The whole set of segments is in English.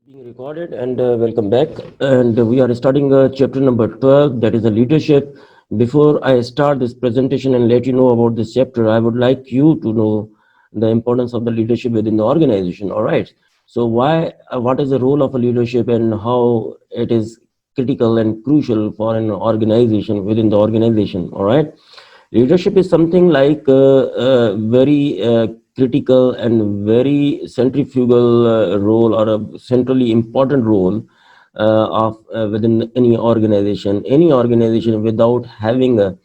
Being recorded and welcome back. And we are starting chapter number 12, that is the leadership. Before I start this presentation and let you know about this chapter, I would like you to know the importance of the leadership within the organization. All right. So, what is the role of a leadership and how it is critical and crucial for an organization within the organization? All right. Leadership is something like very critical and very centrifugal role or a centrally important role of within any organization. Any organization without having a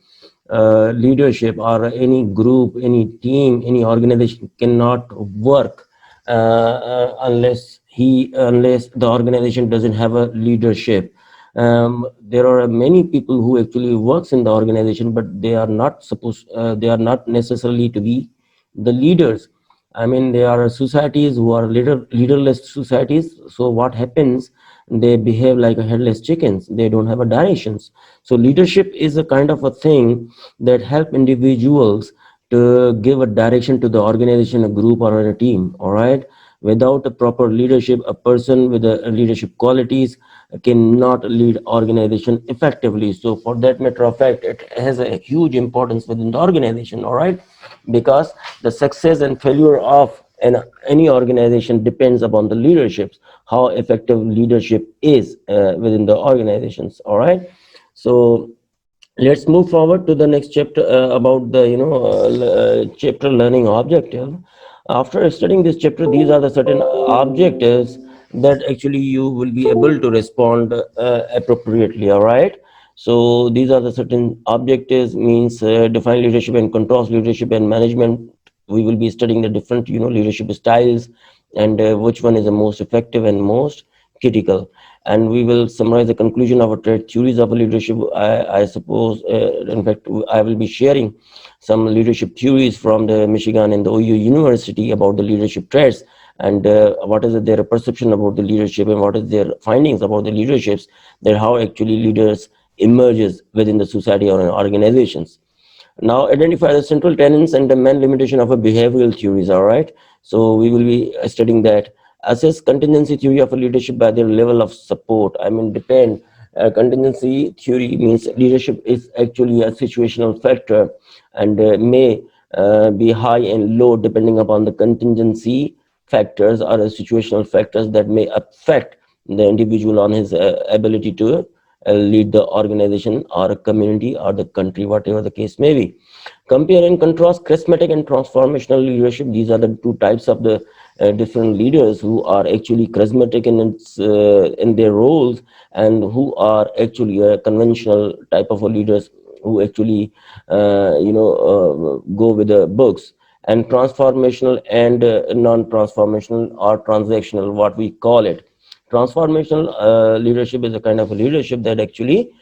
leadership or any group, any team, any organization cannot work unless the organization doesn't have a leadership. There are many people who actually works in the organization, but they are not necessarily to be the leaders. I mean, there are societies who are leaderless societies. So what happens? They behave like a headless chickens. They don't have a directions. So leadership is a kind of a thing that help individuals to give a direction to the organization, a group, or a team. All right. Without a proper leadership, a person with a leadership qualities cannot lead organization effectively. So for that matter of fact, it has a huge importance within the organization. All right, because the success and failure of any organization depends upon the leaderships, how effective leadership is within the organizations. All right, so let's move forward to the next chapter about the chapter learning objective. After studying this chapter, these are the certain objectives that actually you will be able to respond appropriately. All right, so these are the certain objectives, means define leadership and controls leadership and management. We will be studying the different leadership styles, and which one is the most effective and most critical. And we will summarize the conclusion of our theories of leadership. I suppose, in fact, I will be sharing some leadership theories from the Michigan and the OU University about the leadership traits, and what is their perception about the leadership, and what is their findings about the leaderships, that how actually leaders emerges within the society or in organizations. Now, identify the central tenets and the main limitation of a behavioral theories. All right. So we will be studying that. Assess contingency theory of a leadership by their level of support. I mean, depend. Contingency theory means leadership is actually a situational factor, and may be high and low depending upon the contingency factors or situational factors that may affect the individual on his ability to lead the organization or a community or the country, whatever the case may be. Compare and contrast charismatic and transformational leadership. These are the two types of the different leaders who are actually charismatic in their roles, and who are actually a conventional type of a leaders who actually go with the books. And transformational and non-transformational or transactional, what we call it. Transformational leadership is a kind of a leadership that actually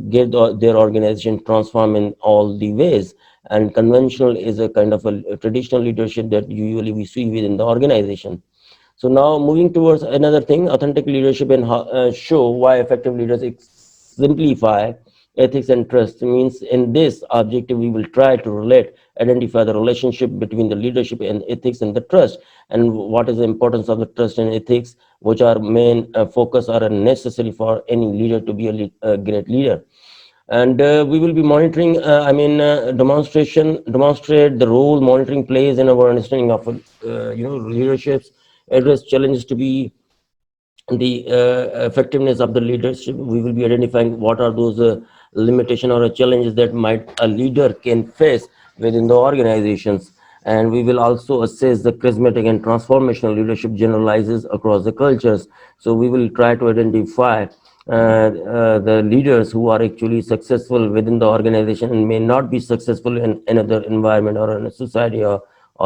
get their organization transform in all the ways. And conventional is a kind of a traditional leadership that usually we see within the organization. So now moving towards another thing, authentic leadership, and show why effective leaders simplify ethics and trust. Means in this objective, we will try to identify the relationship between the leadership and ethics and the trust, and what is the importance of the trust and ethics, which are main focus or are necessary for any leader to be a great leader. And we will be monitoring, demonstrate the role monitoring plays in our understanding of leaderships, address challenges to be the effectiveness of the leadership. We will be identifying what are those limitation or challenges that might a leader can face within the organizations. And we will also assess the charismatic and transformational leadership generalizes across the cultures. So we will try to identify the leaders who are actually successful within the organization and may not be successful in another environment or in a society, or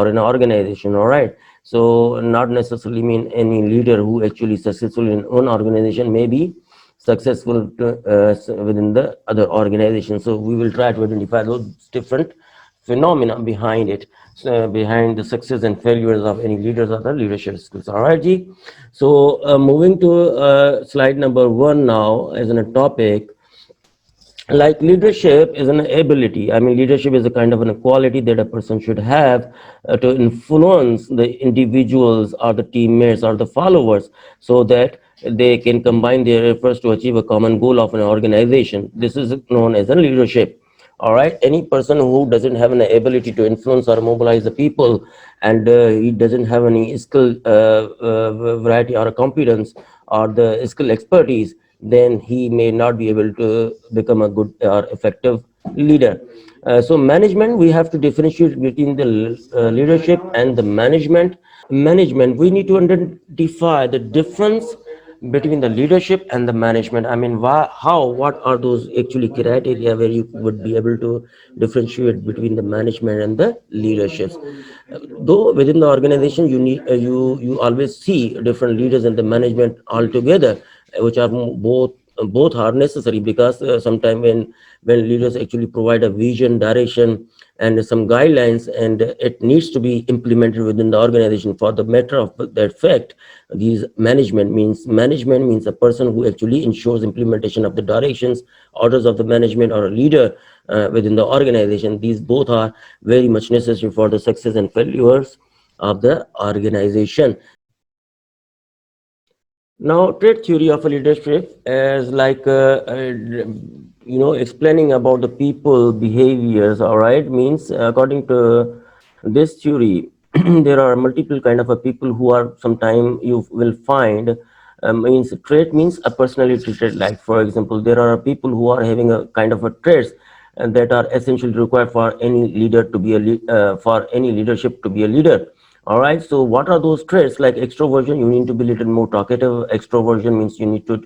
an organization. All right, so not necessarily mean any leader who actually successful in one organization may be successful within the other organization. So we will try to identify those different phenomena behind it, behind the success and failures of any leaders or the leadership skills. All right, G. So moving to slide number 1 now as in a topic. Like leadership is an ability. I mean, leadership is a kind of an quality that a person should have to influence the individuals or the teammates or the followers, so that they can combine their efforts to achieve a common goal of an organization. This is known as a leadership. All right, any person who doesn't have an ability to influence or mobilize the people, and he doesn't have any skill variety or competence or the skill expertise, then he may not be able to become a good or effective leader. So management, we have to differentiate between the leadership and the management. We need to identify the difference between the leadership and the management. I mean, what are those actually criteria where you would be able to differentiate between the management and the leaderships? Though within the organization you need you always see different leaders and the management altogether, which are both are necessary, because sometimes when leaders actually provide a vision, direction, and some guidelines, and it needs to be implemented within the organization. For the matter of that fact, these management means a person who actually ensures implementation of the directions, orders of the management, or a leader within the organization. These both are very much necessary for the success and failures of the organization. Now, trait theory of a leadership is like, explaining about the people behaviors. All right, means according to this theory, there are multiple kind of a people who are sometime you will find. Means trait means a personality trait. Like for example, there are people who are having a kind of a traits and that are essentially required for any leader to be for any leadership to be a leader. All right. So, what are those traits? Like extroversion, you need to be a little more talkative. Extroversion means you need to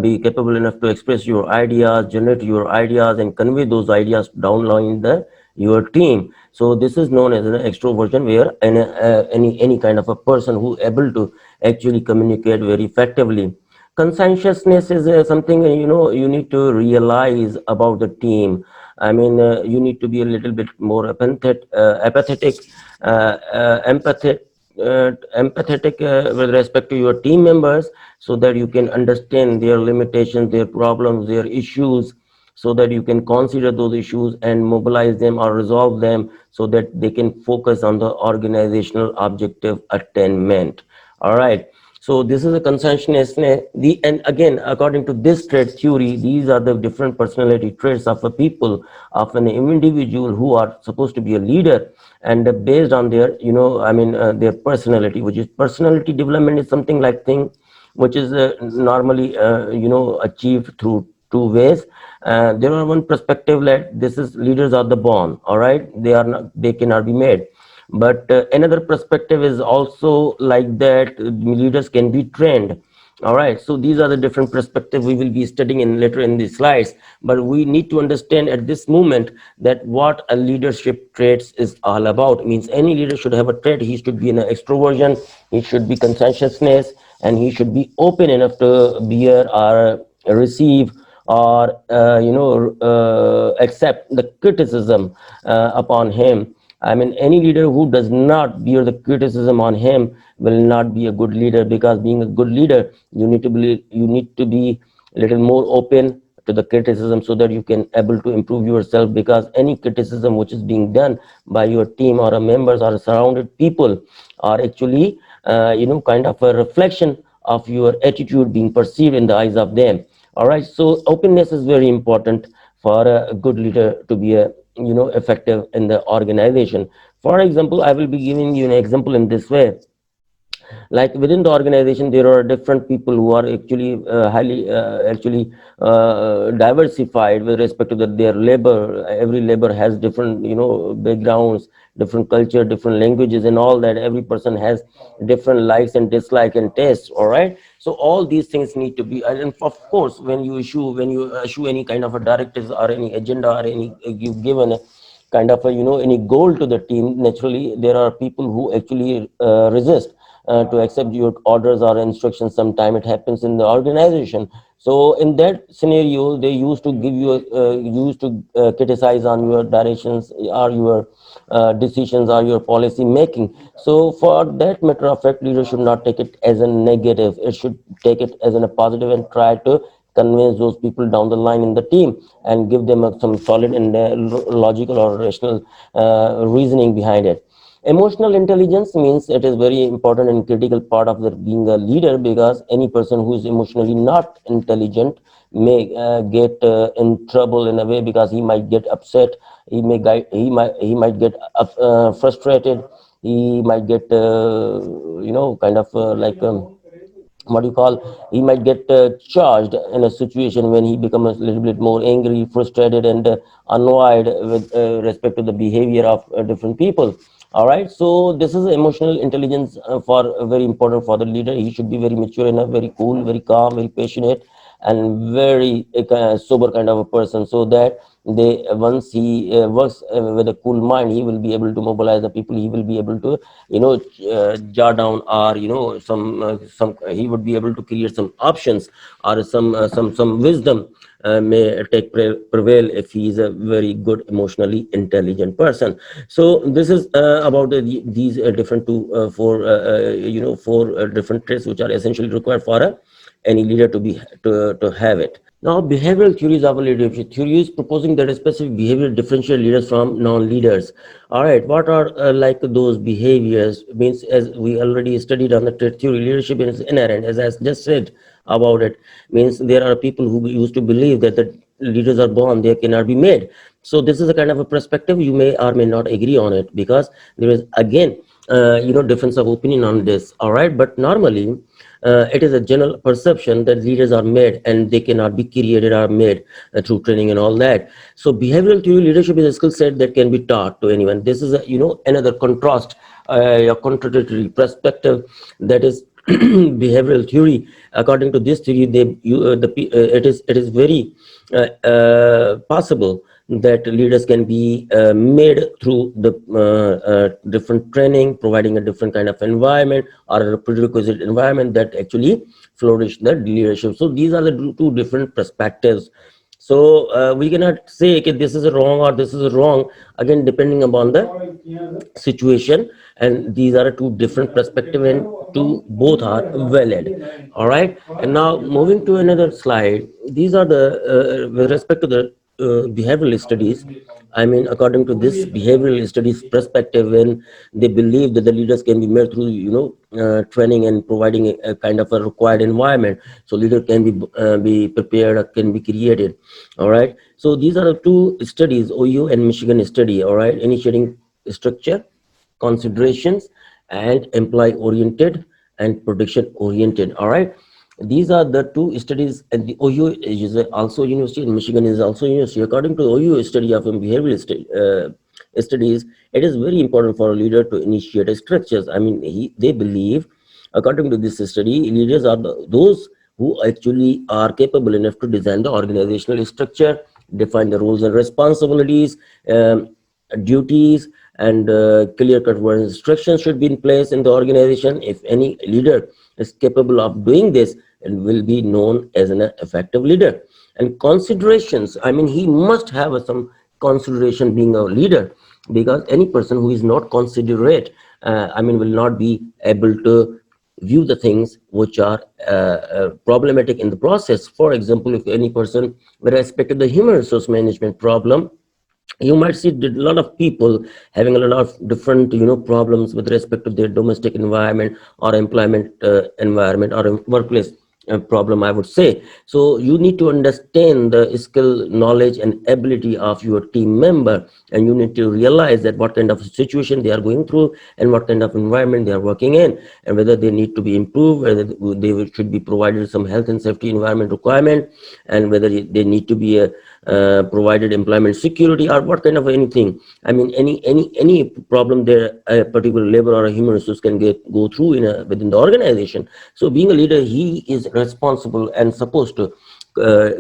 be capable enough to express your ideas, generate your ideas, and convey those ideas downline the your team. So, this is known as an extroversion, where any kind of a person who able to actually communicate very effectively. Conscientiousness is something you need to realize about the team. I mean, you need to be a little bit more apathetic, empathic, empathetic with respect to your team members, so that you can understand their limitations, their problems, their issues, so that you can consider those issues and mobilize them or resolve them, so that they can focus on the organizational objective attainment. All right. So this is a conscientiousness. And again, according to this trait theory, these are the different personality traits of a people, of an individual who are supposed to be a leader, and based on their, their personality, which is personality development is something like thing which is normally, achieved through two ways. There are one perspective that this is leaders are the born. All right, they cannot be made. But another perspective is also like that leaders can be trained. All right, so these are the different perspectives we will be studying in later in the slides. But we need to understand at this moment that what a leadership traits is all about. It means any leader should have a trait. He should be in an extroversion, he should be conscientiousness, and he should be open enough to bear or receive or accept the criticism upon him. I mean, any leader who does not bear the criticism on him will not be a good leader, because being a good leader, you need to be a little more open to the criticism, so that you can able to improve yourself, because any criticism which is being done by your team or members or surrounded people are actually kind of a reflection of your attitude being perceived in the eyes of them. All right, so openness is very important for a good leader to be a effective in the organization. For example, I will be giving you an example in this way. Like within the organization, there are different people who are actually highly actually diversified with respect to their labor. Every labor has different backgrounds, different culture, different languages, and all that. Every person has different likes and dislikes and tastes. All right, so all these things need to be, and of course when you issue any kind of a directives or any agenda or any you given kind of a any goal to the team, naturally there are people who actually resist to accept your orders or instructions. Sometime it happens in the organization. So in that scenario, they used to give you used to criticize on your directions or your decisions or your policy making. So for that matter of fact, leaders should not take it as a negative. It should take it as a positive and try to convince those people down the line in the team and give them some solid and logical or rational reasoning behind it. Emotional intelligence means it is very important and critical part of the being a leader, because any person who is emotionally not intelligent may get in trouble in a way, because he might get upset, he might get frustrated, he might get kind of like what do you call, he might get charged in a situation when he becomes a little bit more angry, frustrated, and annoyed with respect to the behavior of different people. All right, so this is emotional intelligence for very important for the leader. He should be very mature enough, very cool, very calm, very passionate, and very sober kind of a person, so that they once he works with a cool mind, he will be able to mobilize the people, he will be able to jar down, or some he would be able to create some options, or some wisdom may prevail if he is a very good emotionally intelligent person. So this is about these different two four four different traits which are essentially required for any leader to have it. Now, behavioral theories of leadership. Theory is proposing that a specific behavior differentiate leaders from non-leaders. All right, what are like those behaviors? Means, as we already studied on the theory, leadership is inherent. As I just said about it, means there are people who used to believe that the leaders are born; they cannot be made. So this is a kind of a perspective. You may or may not agree on it, because there is again difference of opinion on this. All right, but normally it is a general perception that leaders are made and they cannot be created or made through training and all that. So behavioral theory leadership is a skill set that can be taught to anyone. This is another contrast, a contradictory perspective, that is behavioral theory. According to this theory, it is very possible that leaders can be made through the different training, providing a different kind of environment or a prerequisite environment that actually flourish the leadership. So these are the two different perspectives. So we cannot say, okay, this is wrong or this is wrong, again depending upon the situation, and these are two different perspectives, and two both are valid. All right, and now moving to another slide, these are the with respect to the behavioral studies. I mean, according to this behavioral studies perspective, when they believe that the leaders can be made through training and providing a kind of a required environment, so leader can be prepared or can be created. All right, so these are the two studies, OU and Michigan study. All right, initiating structure, considerations, and employee oriented and production oriented. All right, these are the two studies, and the OU is also university, and Michigan is also university. According to OU study of behavioral studies, it is very important for a leader to initiate structures. I mean, they believe, according to this study, leaders are those who actually are capable enough to design the organizational structure, define the roles and responsibilities, duties, and clear-cut instructions should be in place in the organization. If any leader is capable of doing this, it will be known as an effective leader. And considerations, I mean, he must have some consideration being a leader, because any person who is not considerate, I mean, will not be able to view the things which are problematic in the process. For example, if any person with respect to the human resource management problem, you might see a lot of people having a lot of different problems with respect to their domestic environment or employment environment or workplace problem, I would say. So you need to understand the skill, knowledge, and ability of your team member, and you need to realize that what kind of situation they are going through and what kind of environment they are working in, and whether they need to be improved, whether they should be provided some health and safety environment requirement, and whether they need to be provided employment security, or what kind of anything. I mean, any problem there a particular labor or a human resource can go through within the organization. So being a leader, he is responsible and supposed to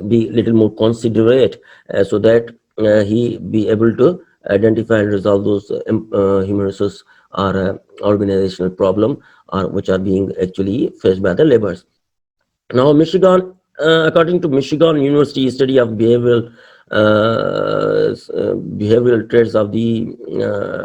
be a little more considerate, so that he be able to identify and resolve those human resource or organizational problem, or which are being actually faced by the laborers. Now, Michigan, according to Michigan University study of behavioral behavioral traits of the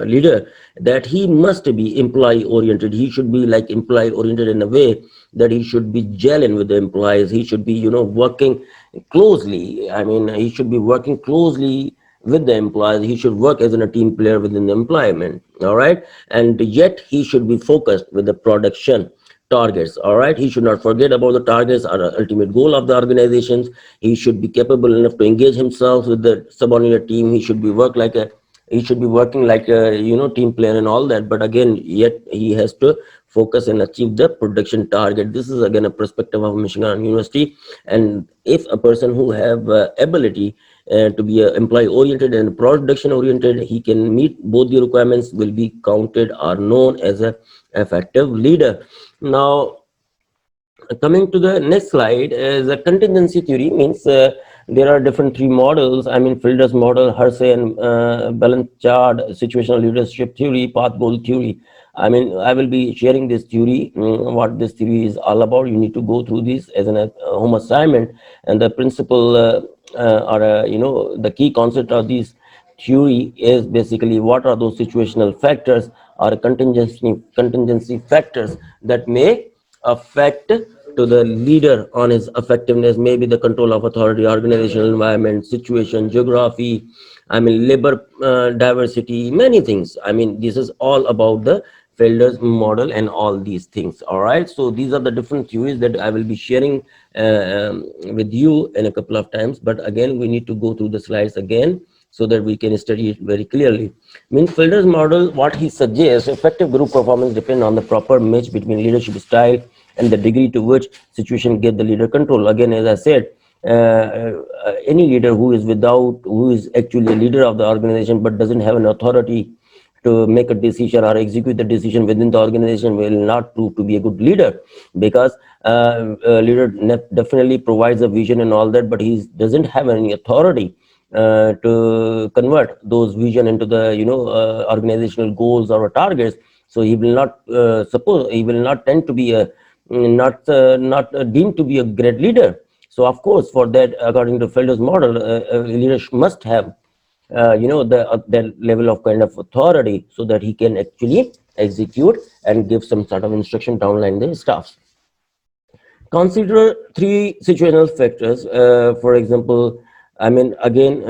leader, that he must be employee oriented. He should be like employee oriented in a way that he should be gelling with the employees. He should be, working closely. I mean, he should be working closely with the employees. He should work as a team player within the employment. All right. And yet he should be focused with the production targets. All right. He should not forget about the targets or ultimate goal of the organizations. He should be capable enough to engage himself with the subordinate team. He should be working like a team player and all that, but again, yet he has to focus and achieve the production target. This is again a perspective of Michigan University. And if a person who have ability to be employee oriented and production oriented, he can meet both the requirements, will be counted or known as a effective leader. Now, coming to the next slide, is a contingency theory. Means there are different three models. I mean, Fielder's model, Hersey and Blanchard situational leadership theory, path goal theory. I mean, I will be sharing this theory, what this theory is all about. You need to go through this as an home assignment, and the principle the key concept of this theory is basically what are those situational factors or contingency factors that may affect to the leader on his effectiveness. Maybe the control of authority, organizational environment, situation, geography, I mean labor diversity, many things. I mean, this is all about the Felder's model and all these things. All right, so these are the different theories that I will be sharing with you in a couple of times, but again we need to go through the slides again so that we can study it very clearly. Means Felder's model, what he suggests, effective group performance depend on the proper match between leadership style and the degree to which situation give the leader control. Again, as I said, any leader who is actually a leader of the organization but doesn't have an authority to make a decision or execute the decision within the organization will not prove to be a good leader, because leader definitely provides a vision and all that, but he doesn't have any authority to convert those vision into the organizational goals or targets. So he will not he will not tend to be a not deemed to be a great leader. So of course, for that, according to Felder's model, leaders must have that level of kind of authority so that he can actually execute and give some sort of instruction downline the staff. Consider three situational factors. For example, I mean, again,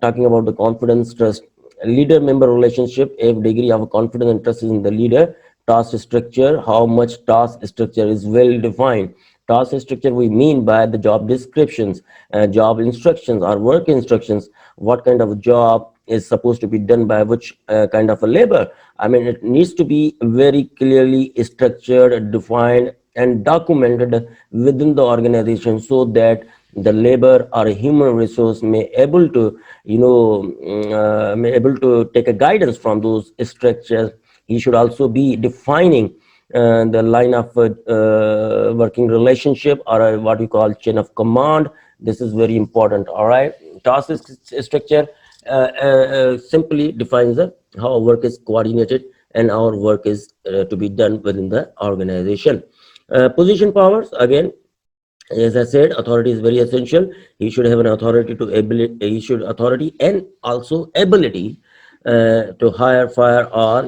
talking about the confidence, trust, leader-member relationship. If degree of confidence and trust is in the leader, task structure, how much task structure is well defined. Task structure we mean by the job descriptions, job instructions or work instructions. What kind of job is supposed to be done by which kind of a labor. I mean, it needs to be very clearly structured, defined, and documented within the organization so that the labor or human resource may able to may able to take a guidance from those structures. He should also be defining the line of working relationship, or what we call chain of command. This is very important. All right, task structure simply defines how work is coordinated and our work is to be done within the organization. Position powers, again, as I said, authority is very essential. He should have an authority to ability. He should authority and also ability to hire, fire, or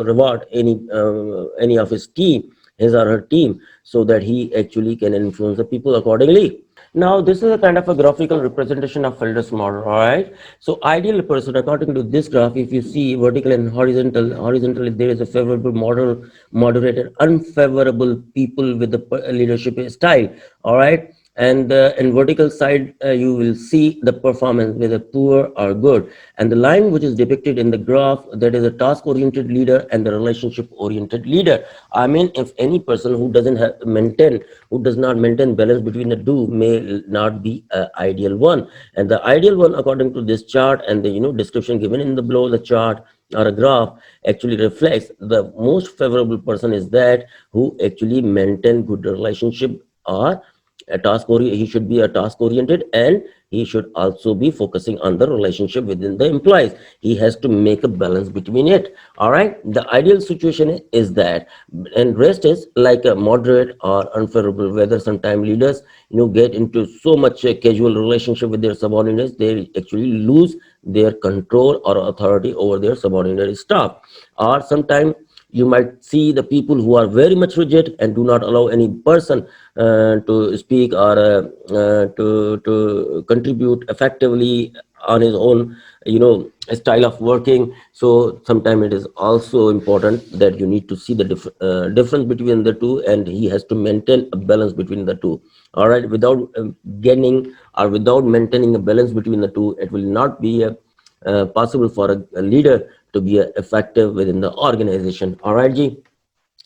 reward any of his team, his or her team, so that he actually can influence the people accordingly. Now, this is a kind of a graphical representation of Felder's model, all right? So, ideal person, according to this graph, if you see vertical and horizontally, there is a favorable model, moderated, unfavorable people with the leadership style, all right? And in vertical side, you will see the performance, whether poor or good. And the line which is depicted in the graph, that is a task-oriented leader and the relationship-oriented leader. I mean, if any person who does not maintain balance between the two may not be an ideal one. And the ideal one, according to this chart and the description given in the below the chart or a graph, actually reflects the most favorable person is that who actually maintain good relationship or he should be a task oriented, and he should also be focusing on the relationship within the employees. He has to make a balance between it. All right, the ideal situation is that, and rest is like a moderate or unfavorable weather. Sometimes leaders, get into so much casual relationship with their subordinates, they actually lose their control or authority over their subordinate staff. Or sometimes you might see the people who are very much rigid and do not allow any person to speak or to contribute effectively on his own style of working. So sometimes it is also important that you need to see the difference between the two, and he has to maintain a balance between the two. All right, without gaining or without maintaining a balance between the two, it will not be possible for a leader to be effective within the organization. All right, G.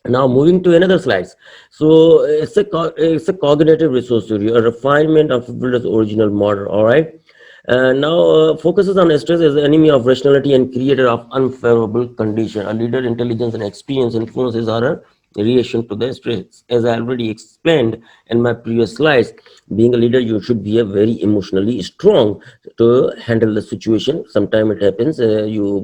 Now moving to another slides. So it's a cognitive resource theory, a refinement of Buddha's original model. All right. Now focuses on stress as the enemy of rationality and creator of unfavorable condition. A leader intelligence and experience influences are a reaction to the stress. As I already explained in my previous slides, being a leader, you should be a very emotionally strong to handle the situation. Sometimes it happens you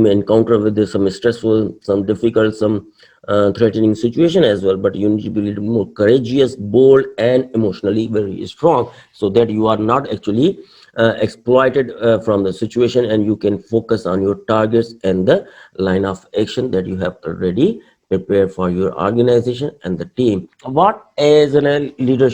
may encounter with some stressful, some difficult, some threatening situation as well, but you need to be a little more courageous, bold, and emotionally very strong, so that you are not actually exploited from the situation, and you can focus on your targets and the line of action that you have already prepared for your organization and the team. What as a leader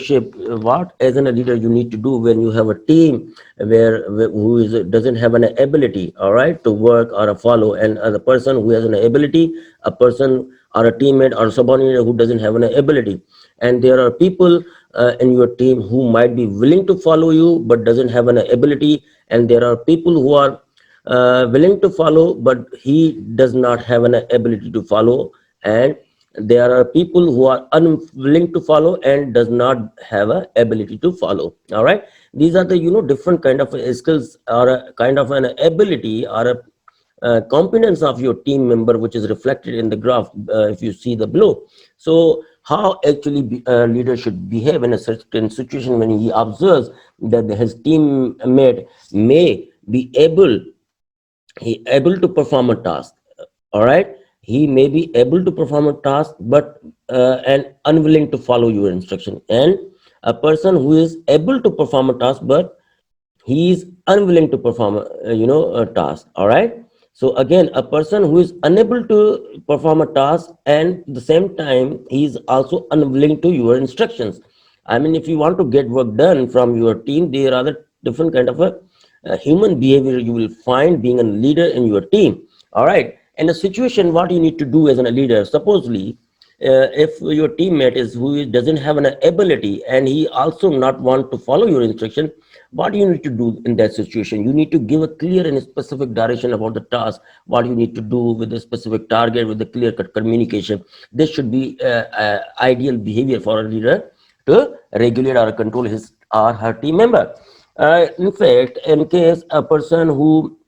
you need to do when you have a team who doesn't have an ability, all right, to work or follow, and the person who has an ability, a person or a teammate or subordinate who doesn't have an ability, and there are people in your team who might be willing to follow you but doesn't have an ability, and there are people who are willing to follow but he does not have an ability to follow, and there are people who are unwilling to follow and does not have a ability to follow. All right, these are the different kind of skills or a kind of an ability or a competence of your team member, which is reflected in the graph if you see the below. So how actually leader should behave in a certain situation when he observes that his teammate may be able to perform a task. All right, he may be able to perform a task but and unwilling to follow your instruction, and a person who is able to perform a task but he is unwilling to perform a task. All right, so again, a person who is unable to perform a task and at the same time he is also unwilling to your instructions. I mean, if you want to get work done from your team, there are the different kind of a human behavior you will find being a leader in your team. All right, in a situation, what you need to do as a leader, supposedly if your teammate is who doesn't have an ability and he also not want to follow your instruction, what you need to do in that situation? You need to give a clear and specific direction about the task, what you need to do with the specific target, with the clear cut communication. This should be ideal behavior for a leader to regulate or control his or her team member. In fact, in case a person who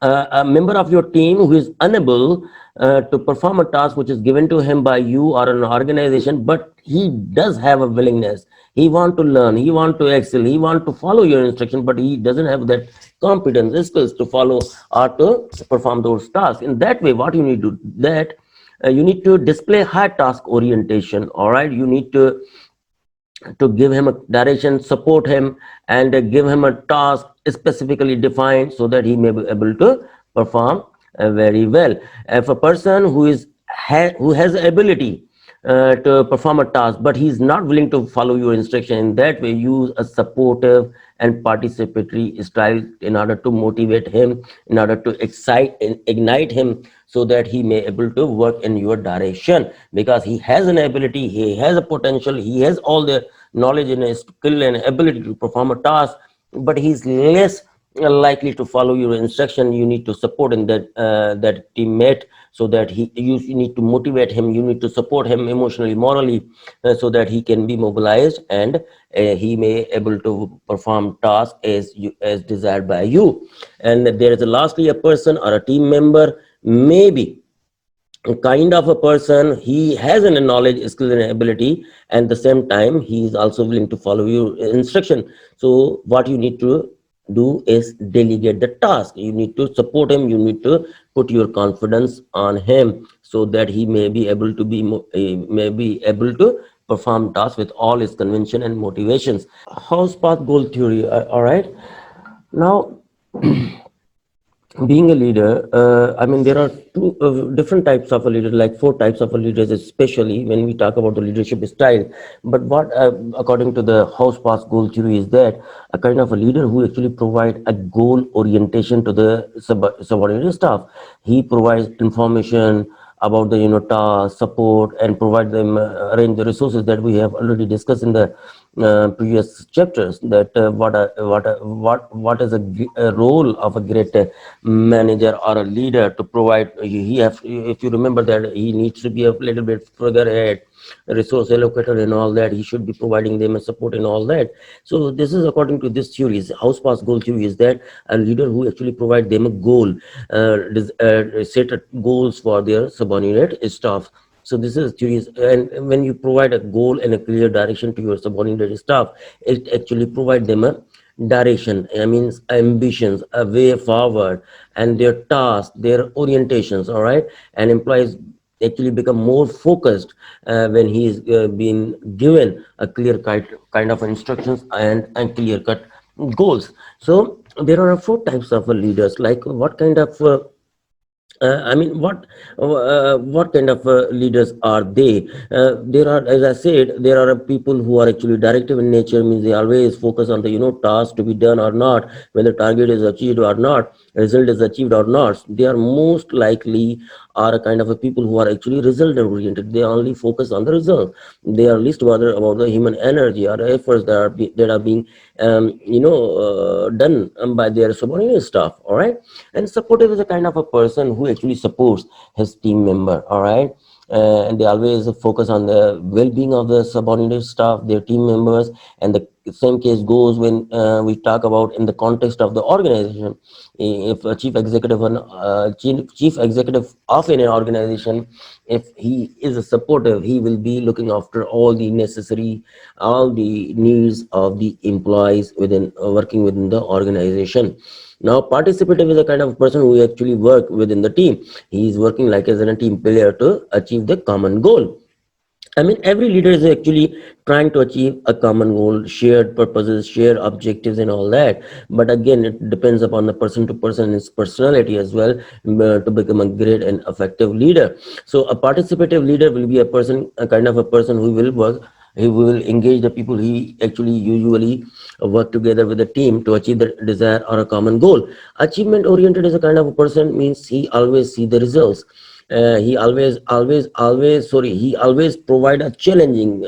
a member of your team who is unable to perform a task which is given to him by you or an organization, but he does have a willingness, he want to learn, he want to excel, he want to follow your instruction, but he doesn't have that competence, skills to follow or to perform those tasks. In that way, what you need to do that you need to display high task orientation. All right, you need to give him a direction, support him, and give him a task specifically defined so that he may be able to perform very well. If a person who has ability to perform a task, but he is not willing to follow your instruction, in that way use a supportive and participatory style in order to motivate him, in order to excite and ignite him, so that he may able to work in your direction, because he has an ability, he has a potential, he has all the knowledge and skill and ability to perform a task, but he's less likely to follow your instruction. You need to support in that teammate, so that you need to motivate him, you need to support him emotionally, morally, so that he can be mobilized and he may able to perform tasks as desired by you. And there is lastly a person or a team member, maybe a kind of a person, he has a knowledge, skill and ability, and the same time he is also willing to follow your instruction. So what you need to do is delegate the task. You need to support him, you need to put your confidence on him, so that he may be able to may be able to perform tasks with all his convention and motivations. House path goal theory, all right. Now, being a leader, I mean, there are two different types of a leader, like four types of a leaders, especially when we talk about the leadership style. But what, according to the house pass goal theory, is that a kind of a leader who actually provide a goal orientation to the subordinate staff. He provides information about the task, support, and provide them, arrange the resources that we have already discussed in the previous chapters. That what is a role of a great manager or a leader to provide. He have, if you remember, that he needs to be a little bit further ahead, resource allocator and all that. He should be providing them a support and all that. So this is according to this theory. House pass goal theory is that a leader who actually provide them a goal, set goals for their subordinate staff. So this is theory. And when you provide a goal and a clear direction to your subordinate staff, it actually provide them a direction, I mean ambitions, a way forward, and their tasks, their orientations, all right. And employees actually become more focused when he is being given a clear kind of instructions and clear cut goals. So there are four types of leaders. Like what kind of I mean, what kind of leaders are they? There are, as I said, there are people who are actually directive in nature. Means they always focus on the task to be done or not, whether target is achieved or not, result is achieved or not. They are most likely are a kind of a people who are actually result oriented. They only focus on the result. They are least bothered about the human energy or efforts that are being done by their subordinate staff. All right. And supportive is a kind of a person who actually supports his team member. All right. And they always focus on the well-being of the subordinate staff, their team members. And the same case goes when we talk about in the context of the organization. If a chief executive of an organization, if he is a supportive, he will be looking after all the needs of the employees within working within the organization. Now, participative is a kind of person who actually work within the team. He is working like as a team player to achieve the common goal. I mean, every leader is actually trying to achieve a common goal, shared purposes, shared objectives, and all that. But again, it depends upon the person to person, his personality as well, to become a great and effective leader. So, a participative leader will be a kind of a person who will work. He will engage the people. He actually usually work together with the team to achieve the desired or a common goal. Achievement oriented is a kind of a person, means he always see the results. He always provide a challenging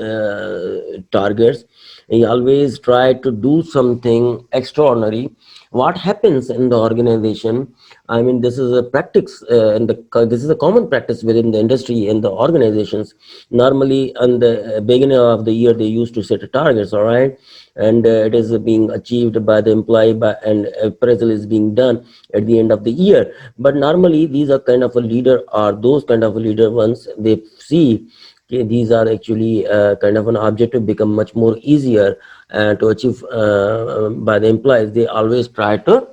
targets. He always try to do something extraordinary. What happens in the organization, I mean, this is a practice, this is a common practice within the industry and the organizations. Normally in the beginning of the year, they used to set targets, all right. And it is being achieved by the employee, and appraisal is being done at the end of the year. But normally these are kind of a leader, or those kind of a leader, once they see, okay, these are actually kind of an objective become much more easier to achieve by the employees. They always try to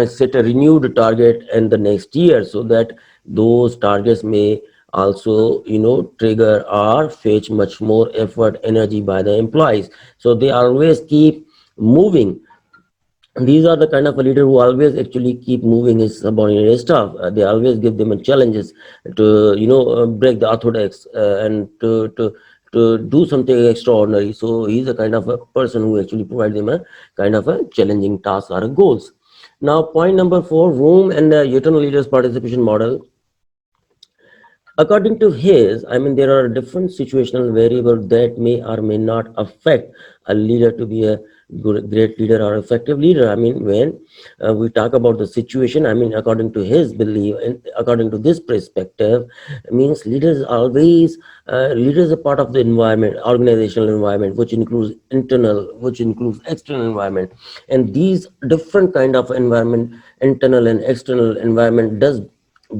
set a renewed target in the next year, so that those targets may also trigger or fetch much more effort, energy by the employees. So they always keep moving. These are the kind of a leader who always actually keep moving his subordinate staff. They always give them challenges to break the orthodox, and to do something extraordinary. So he's a kind of a person who actually provides them a kind of a challenging task or a goals. Now, point number 4, Rome and the Newton leaders participation model. According to his, I mean, there are different situational variables that may or may not affect a leader to be a great leader or effective leader. I mean, when we talk about the situation, I mean, according to his belief and according to this perspective, means leaders are part of the environment, organizational environment, which includes internal, which includes external environment. And these different kind of environment, internal and external environment, does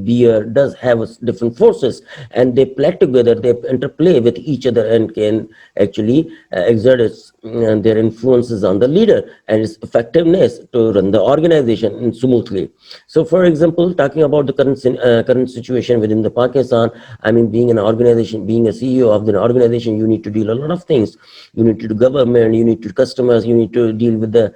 beer does have different forces, and they play together, they interplay with each other, and can actually exert their influences on the leader and its effectiveness to run the organization smoothly. So for example, talking about the current situation within the Pakistan, I mean, being an organization, being a CEO of the organization, you need to deal a lot of things. You need to do government, you need to customers, you need to deal with the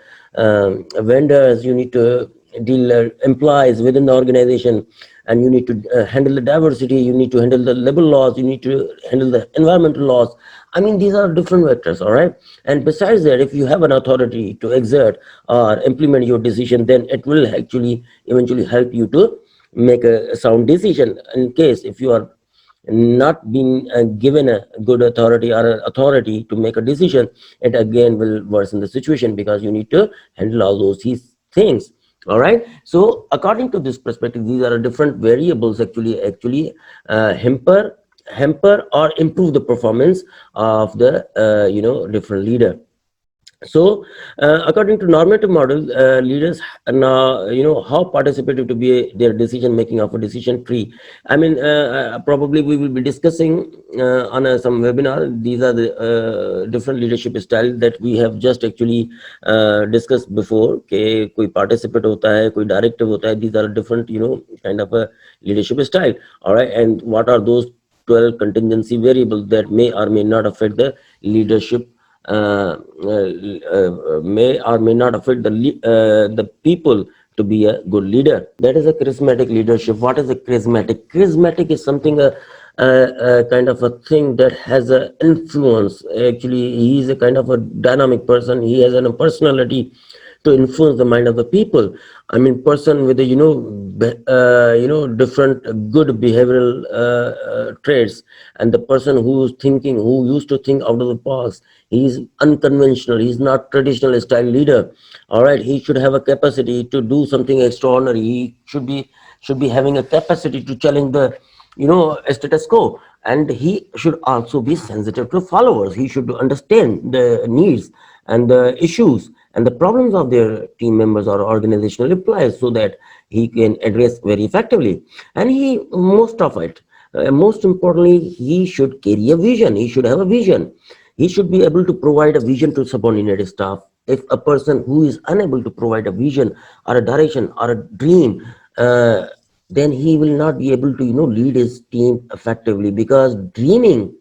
vendors, you need to deal employees within the organization, and you need to handle the diversity, you need to handle the labor laws, you need to handle the environmental laws. I mean, these are different vectors, all right? And besides that, if you have an authority to exert or implement your decision, then it will actually eventually help you to make a sound decision. In case if you are not being given a good authority or an authority to make a decision, it again will worsen the situation, because you need to handle all these things. All right, so according to this perspective, these are different variables actually hamper or improve the performance of the different leader. So according to normative model, leaders now how participative to be their decision making of a decision tree. I mean, probably we will be discussing on some webinar. These are the different leadership style that we have just actually discussed before. Okay, koi participate hota hai, koi directive hota hai. These are different kind of a leadership style. All right, and what are those 12 contingency variables that may or may not affect the leadership, may or may not affect the people to be a good leader. That is a charismatic leadership. What is a charismatic? Charismatic is something a kind of a thing that has an influence. Actually, he is a kind of a dynamic person. He has a personality to influence the mind of the people. I mean, person with a different good behavioral traits, and the person who used to think out of the box. He is unconventional. He's not traditional style leader. All right, he should have a capacity to do something extraordinary. He should be having a capacity to challenge the status quo, and he should also be sensitive to followers. He should understand the needs and the issues and the problems of their team members or organizational employees, so that he can address very effectively. And he most of it most importantly, he should carry a vision. He should have a vision. He should be able to provide a vision to subordinate staff. If a person who is unable to provide a vision or a direction or a dream, then he will not be able to lead his team effectively, because dreaming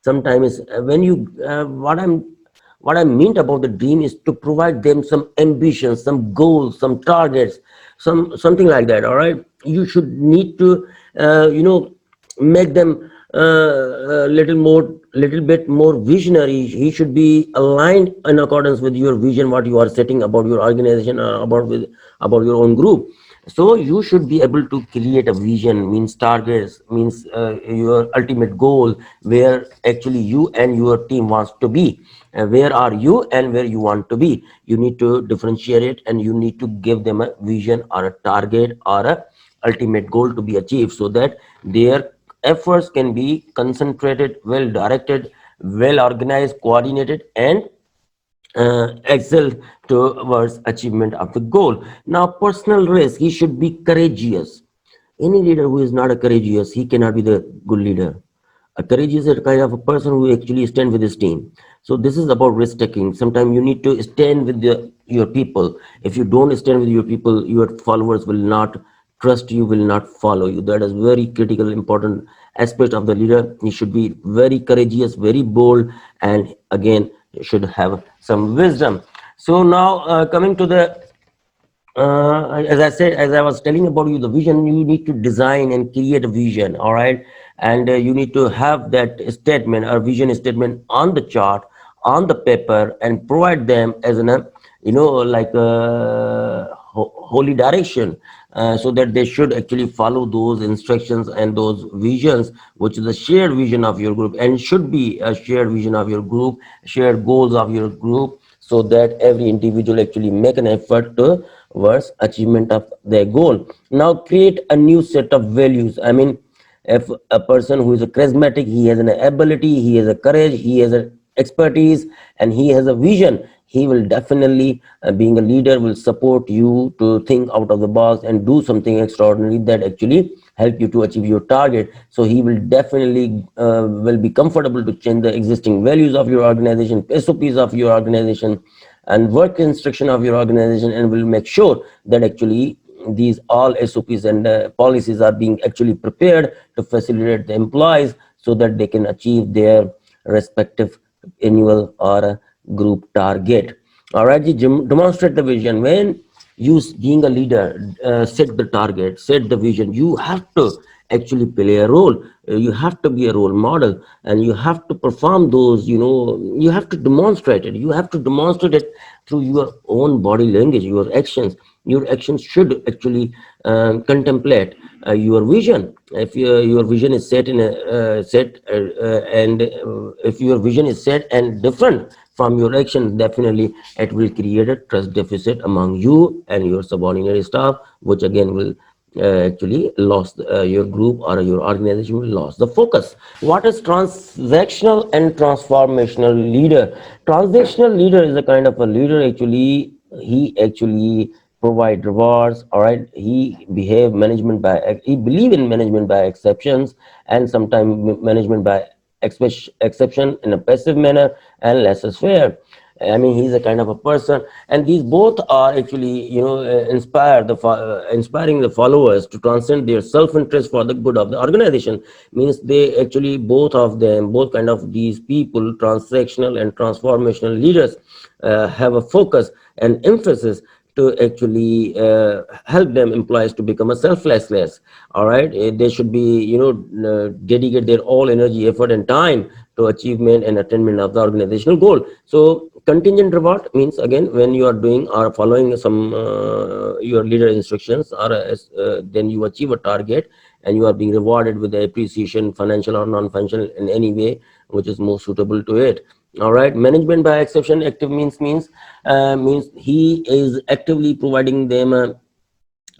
sometimes when you what I meant about the dream is to provide them some ambitions, some goals, some targets, something like that. All right, you should need to make them little bit more visionary. He should be aligned in accordance with your vision, what you are setting about your organization or about your own group. So you should be able to create a vision, means targets, means your ultimate goal, where actually you and your team wants to be. Where are you and where you want to be? You need to differentiate it, and you need to give them a vision or a target or a ultimate goal to be achieved, so that their efforts can be concentrated, well directed, well organized, coordinated, and excel towards achievement of the goal. Now, personal risk, he should be courageous. Any leader who is not a courageous, he cannot be the good leader. A courageous is a kind of a person who actually stand with his team. So this is about risk taking. Sometimes you need to stand with your people. If you don't stand with your people, your followers will not trust you, will not follow you. That is very critical, important aspect of the leader. He should be very courageous, very bold, and again, should have some wisdom. So now coming to the as I said, as I was telling about you, the vision, you need to design and create a vision, all right? And you need to have that statement or vision statement on the chart, on the paper, and provide them as like a holy direction, so that they should actually follow those instructions and those visions, which is a shared vision of your group, and should be a shared vision of your group, shared goals of your group, so that every individual actually make an effort towards achievement of their goal. Now create a new set of values. I mean, if a person who is a charismatic, he has an ability, he has a courage, he has an expertise and he has a vision, he will definitely, being a leader, will support you to think out of the box and do something extraordinary that actually help you to achieve your target. So he will definitely will be comfortable to change the existing values of your organization, SOPs of your organization, and work instruction of your organization, and will make sure that actually these all SOPs and policies are being actually prepared to facilitate the employees so that they can achieve their respective annual or group target. All right, you demonstrate the vision. When you, being a leader, set the target, set the vision, you have to actually play a role. You have to be a role model, and you have to perform those, you have to demonstrate it. You have to demonstrate it through your own body language, your actions. Your actions should actually contemplate your vision. If your vision is set in a and if your vision is set and different from your action, definitely it will create a trust deficit among you and your subordinate staff, which again will actually lost your group or your organization will lose the focus. What is transactional and transformational leader? Transactional leader is a kind of a leader, actually he actually provide rewards. All right, he believe in management by exceptions, and sometimes management by exception in a passive manner, and laissez-faire. I mean, he's a kind of a person, and these both are actually, inspiring the followers to transcend their self-interest for the good of the organization. Means they actually, both of them, both kind of these people, transactional and transformational leaders, have a focus and emphasis to actually help them employees to become a selfless. All right, they should be, dedicate their all energy, effort, and time to achievement and attainment of the organizational goal. So contingent reward means, again, when you are doing or following some your leader instructions, or then you achieve a target and you are being rewarded with the appreciation, financial or non-financial, in any way which is more suitable to it. All right, management by exception, active means he is actively providing them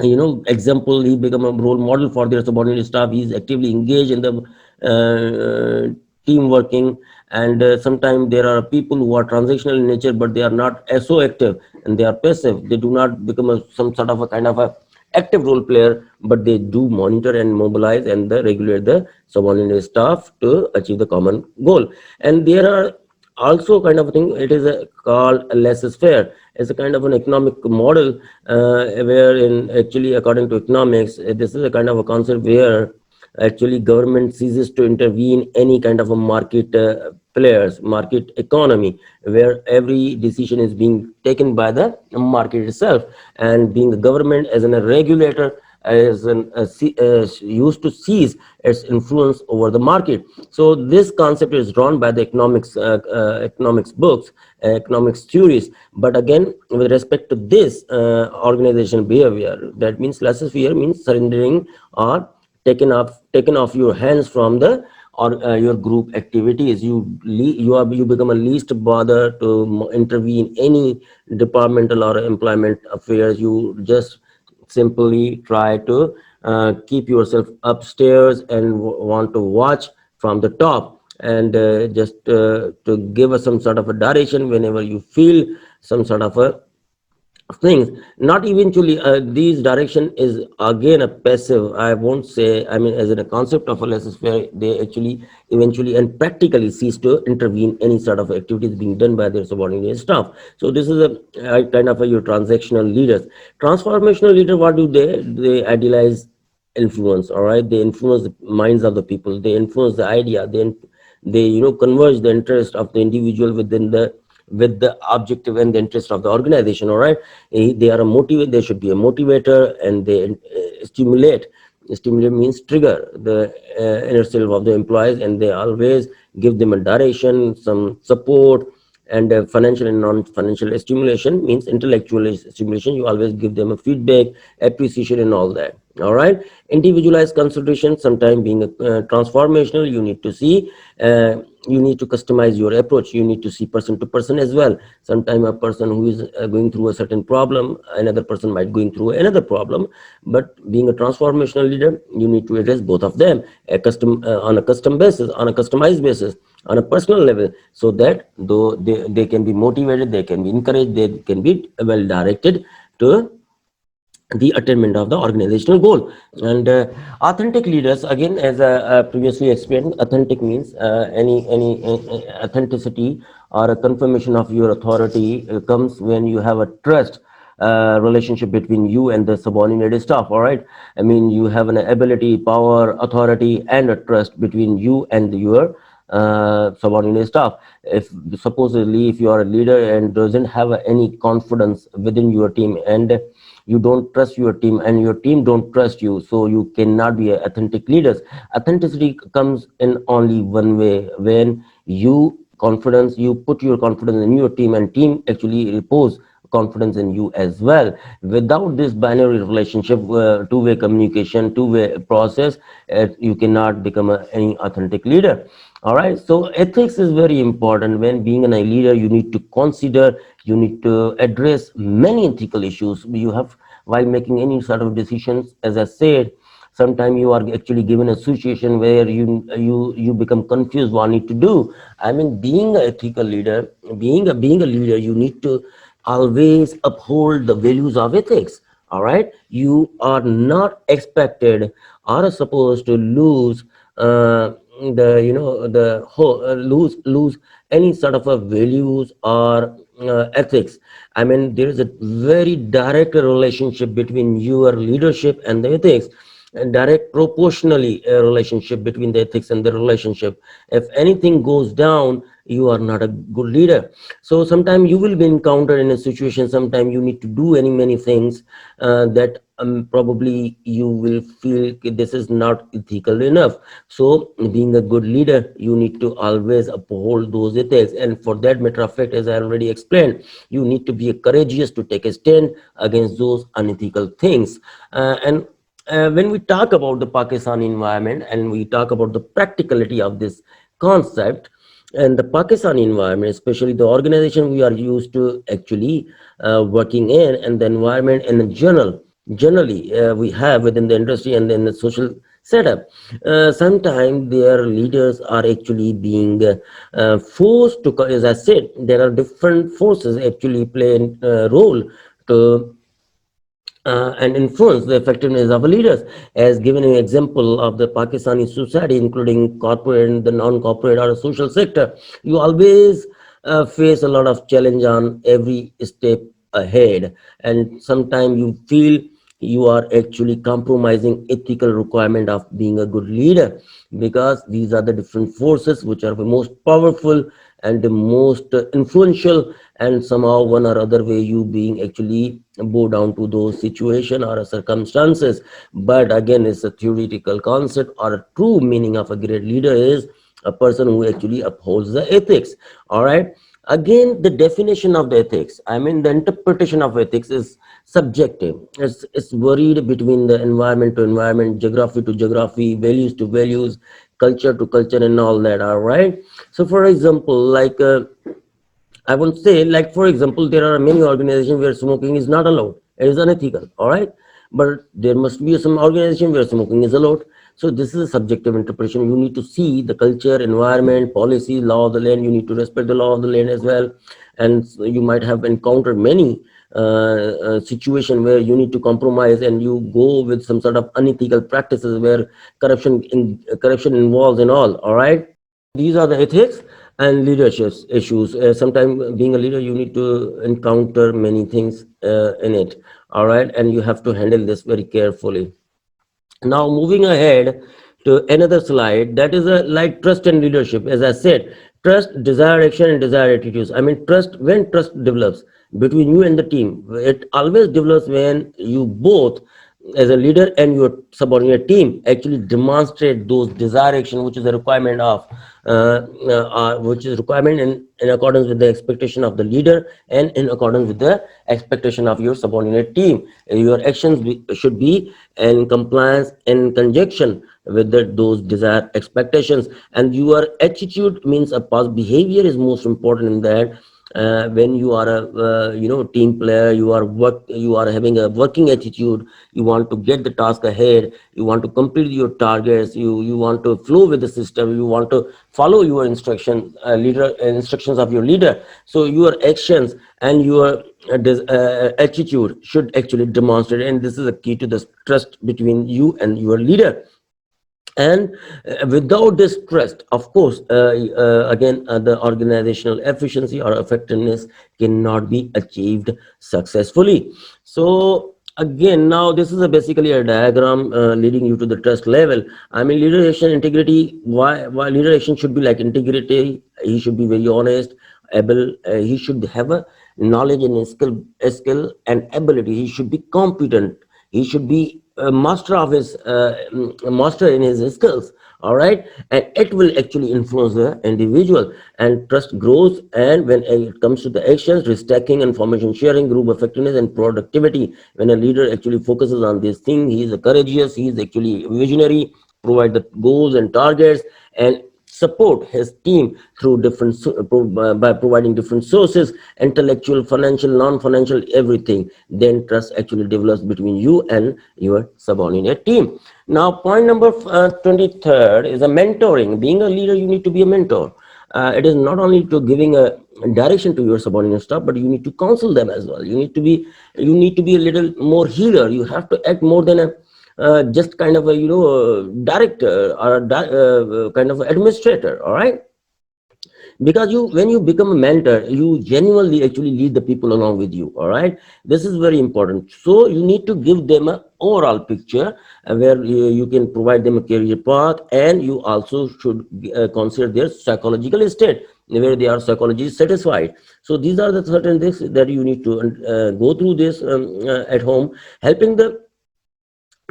example. He become a role model for their subordinate staff. He's actively engaged in the team working. And sometimes there are people who are transactional in nature, but they are not as so active, and they are passive. They do not become some sort of a kind of a active role player, but they do monitor and mobilize and regulate the subordinate staff to achieve the common goal. And there are also kind of a thing, it is called a laissez-faire. It's a kind of an economic model, wherein actually, according to economics, this is a kind of a concept where actually government ceases to intervene any kind of a market players, market economy, where every decision is being taken by the market itself. And being the government as a regulator, as used to seize its influence over the market. So this concept is drawn by the economics books, economics theories. But again, with respect to this organization behavior, that means laissez-faire means surrendering or taken off your hands from the or your group activities. You become a least bother to intervene any departmental or employment affairs. You just simply try to keep yourself upstairs and want to watch from the top, and just to give us some sort of a direction whenever you feel some sort of a things. Not eventually, these direction is again a passive, I won't say. I mean, as in a concept of a laissez-faire, they actually eventually and practically cease to intervene any sort of activities being done by their subordinate staff. So this is a kind of your transactional leaders. Transformational leader, what do they idealize influence. All right, they influence the minds of the people, they influence the idea, they converge the interest of the individual with the objective and the interest of the organization. All right, they are a motivate, they should be a motivator, and they stimulate means trigger the inner self of the employees, and they always give them a direction, some support. And financial and non-financial stimulation means intellectual stimulation. You always give them a feedback, appreciation, and all that. All right, individualized consideration. Sometimes being a transformational, you need to see, you need to customize your approach. You need to see person to person as well. Sometimes a person who is going through a certain problem, another person might going through another problem. But being a transformational leader, you need to address both of them, on a custom basis, on a customized basis, on a personal level, so that though they can be motivated, they can be encouraged, they can be well directed to the attainment of the organizational goal. And authentic leaders, again, as I previously explained, authentic means any authenticity or a confirmation of your authority comes when you have a trust relationship between you and the subordinated staff. All right, I mean, you have an ability, power, authority, and a trust between you and your subordinate staff. If supposedly if you are a leader and doesn't have any confidence within your team, and you don't trust your team and your team don't trust you, so you cannot be authentic leaders. Authenticity comes in only one way: when you put your confidence in your team, and team actually repose confidence in you as well. Without this binary relationship, two-way communication, two-way process, you cannot become any authentic leader. All right, so ethics is very important. When being a leader, you need to consider, you need to address many ethical issues. You have, while making any sort of decisions, as I said, sometimes you are actually given a situation where you become confused what need to do. I mean, being an ethical leader, being a leader, you need to always uphold the values of ethics. All right, you are not expected or supposed to lose the you know the whole lose any sort of a values or ethics. I mean, there is a very direct relationship between your leadership and the ethics, and direct proportionally a relationship between the ethics and the relationship. If anything goes down, you are not a good leader. So sometimes you will be encountered in a situation, sometimes you need to do any many things that probably you will feel this is not ethical enough. So being a good leader, you need to always uphold those ethics, and for that matter of fact, as I already explained, you need to be courageous to take a stand against those unethical things. And when we talk about the Pakistan environment and we talk about the practicality of this concept and the Pakistani environment, especially the organization we are used to actually working in, and the environment in generally we have within the industry and then the social setup. Sometimes their leaders are actually being forced to, as I said, there are different forces actually play a role to and influence the effectiveness of leaders. As given an example of the Pakistani society, including corporate and the non-corporate or social sector, you always face a lot of challenge on every step ahead, and sometimes you feel you are actually compromising ethical requirement of being a good leader, because these are the different forces which are the most powerful and the most influential, and somehow one or other way you being actually bow down to those situation or circumstances. But again, it's a theoretical concept, or a true meaning of a great leader is a person who actually upholds the ethics. All right, again, the definition of the ethics, I mean, the interpretation of ethics is subjective. It's varied between the environment to environment, geography to geography, values to values, culture to culture, and all that. All right, so for example, like I would say, like, for example, there are many organizations where smoking is not allowed. It is unethical, all right? But there must be some organization where smoking is allowed. So this is a subjective interpretation. You need to see the culture, environment, policy, law of the land. You need to respect the law of the land as well. And so you might have encountered many situation where you need to compromise and you go with some sort of unethical practices where corruption involves and all right? These are the ethics and leadership issues. Sometimes being a leader, you need to encounter many things in it. All right, and you have to handle this very carefully. Now, moving ahead to another slide, that is a like trust and leadership. As I said, trust, desired action, and desired attitudes. I mean, trust, when trust develops between you and the team, it always develops when you both as a leader and your subordinate team actually demonstrate those desired action, which is a requirement of which is requirement in accordance with the expectation of the leader and in accordance with the expectation of your subordinate team. Your actions should be in compliance in conjunction with those desired expectations. And your attitude means a past behavior is most important in that. When you are a team player, you are having a working attitude, you want to get the task ahead, you want to complete your targets, you want to flow with the system, you want to follow your instructions of your leader. So your actions and your attitude should actually demonstrate, and this is a key to the trust between you and your leader. And without this trust, of course, again, the organizational efficiency or effectiveness cannot be achieved successfully. So again, now this is basically a diagram leading you to the trust level. I mean, leader action integrity, why leader action should be like integrity. He should be very honest, able, he should have a knowledge and skill and ability, he should be competent, he should be a master of his master in his skills. All right, and it will actually influence the individual, and trust grows. And when it comes to the actions, restacking, information sharing, group effectiveness, and productivity, when a leader actually focuses on this thing, he is a courageous, he is actually visionary, provide the goals and targets, and support his team through by providing different sources, intellectual, financial, non-financial, everything. Then trust actually develops between you and your subordinate team. Now point number 23rd is a mentoring. Being a leader, you need to be a mentor. It is not only to giving a direction to your subordinate staff, but you need to counsel them as well. You need to be a little more healer. You have to act more than a just kind of a director or a kind of administrator. All right, because you when you become a mentor, you genuinely actually lead the people along with you. All right, this is very important. So you need to give them an overall picture where you can provide them a career path, and you also should consider their psychological state, where they are psychologically satisfied. So these are the certain things that you need to go through this at home, helping the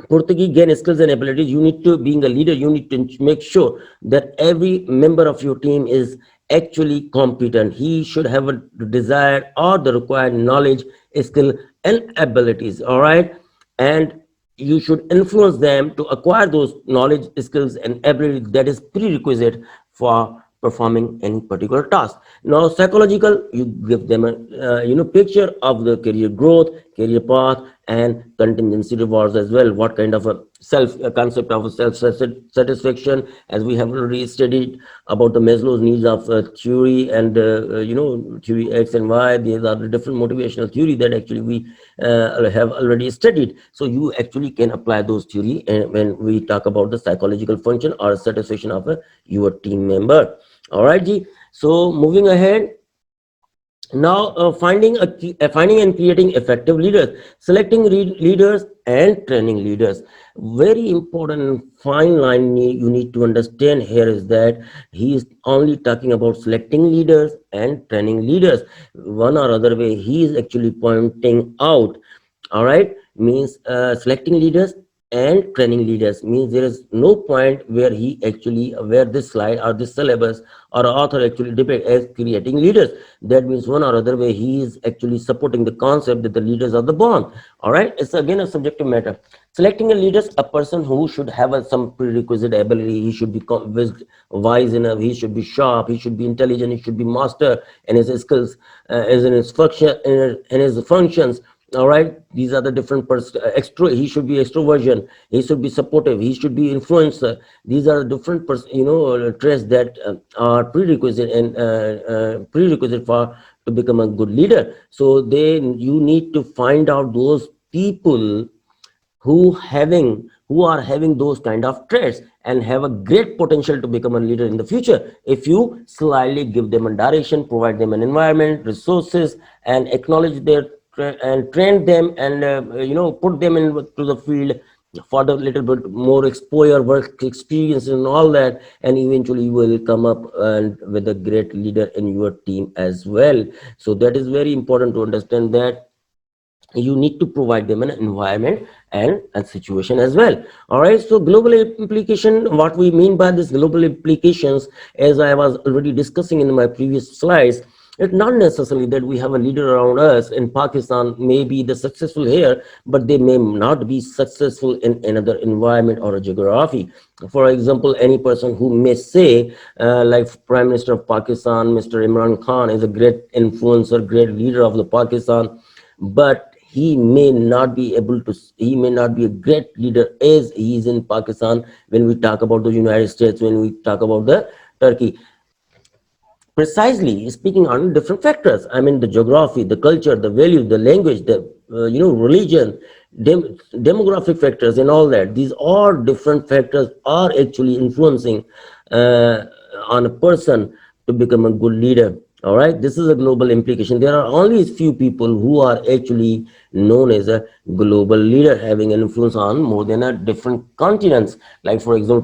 Portuguese gain skills and abilities. You need to, being a leader, you need to make sure that every member of your team is actually competent. He should have a desired or the required knowledge, skill, and abilities. All right, and you should influence them to acquire those knowledge, skills, and abilities that is prerequisite for performing any particular task. Now psychological, you give them a picture of the career growth, career path, and contingency rewards as well. What kind of a concept of a self satisfaction, as we have already studied about the Maslow's needs of theory, and theory X and Y. These are the different motivational theory that actually we have already studied. So you actually can apply those theory when we talk about the psychological function or satisfaction of your team member. All right, G. So moving ahead, now finding and creating effective leaders, selecting leaders and training leaders. Very important fine line you need to understand here is that he is only talking about selecting leaders and training leaders. One or other way, he is actually pointing out. All right, means selecting leaders and training leaders, means there is no point where he actually, where this slide or this syllabus or author actually depict as creating leaders. That means one or other way he is actually supporting the concept that the leaders are the born. All right, it's again a subjective matter. Selecting a leader, a person who should have some prerequisite ability. He should be wise enough, he should be sharp, he should be intelligent, he should be master in his skills, as in his function, in his functions. All right, these are the different extra. He should be extroversion, he should be supportive, he should be influencer. These are different traits that are prerequisite and prerequisite for to become a good leader. So then you need to find out those people who are having those kind of traits and have a great potential to become a leader in the future. If you slightly give them a direction, provide them an environment, resources, and acknowledge their and train them, and put them into the field for the little bit more exposure, work experience, and all that, and eventually you will come up and with a great leader in your team as well. So that is very important to understand that you need to provide them an environment and a situation as well. All right, so global implication, what we mean by this global implications, as I was already discussing in my previous slides, it's not necessarily that we have a leader around us in Pakistan may be the successful here, but they may not be successful in another environment or a geography. For example, any person who may say, like Prime Minister of Pakistan, Mr. Imran Khan, is a great influencer, great leader of the Pakistan, but he may not be a great leader as he is in Pakistan when we talk about the United States, when we talk about the Turkey. Precisely speaking on different factors. I mean, the geography, the culture, the values, the language, the religion, demographic factors, and all that. These all different factors are actually influencing uh, on a person to become a good leader. All right, this is a global implication. There are only a few people who are actually known as a global leader, having an influence on more than a different continents. Like, for example,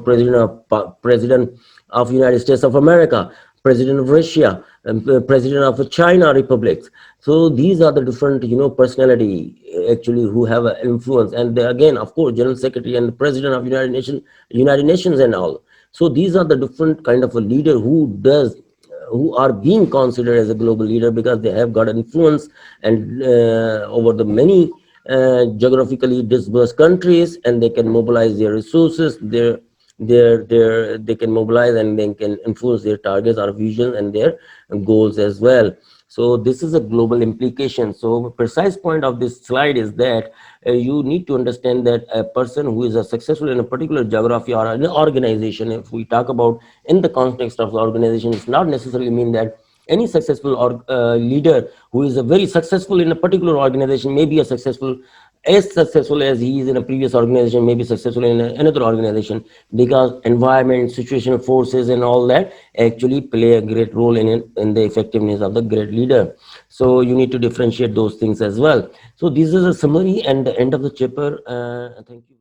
president of United States of America, president of Russia, and president of the China republics. So these are the different, personality actually who have an influence. And they, again, of course, general secretary and the president of United Nations and all. So these are the different kind of a leader who are being considered as a global leader because they have got influence and over the many geographically dispersed countries, and they can mobilize their resources, they can mobilize and they can influence their targets or vision and their goals as well. So this is a global implication. So precise point of this slide is that you need to understand that a person who is a successful in a particular geography or an organization, if we talk about in the context of the organization, it's not necessarily mean that any successful or leader who is a very successful in a particular organization may be a successful as successful as he is in a previous organization, may be successful in another organization, because environment, situational forces, and all that actually play a great role in the effectiveness of the great leader. So you need to differentiate those things as well. So this is a summary and the end of the chapter. Thank you.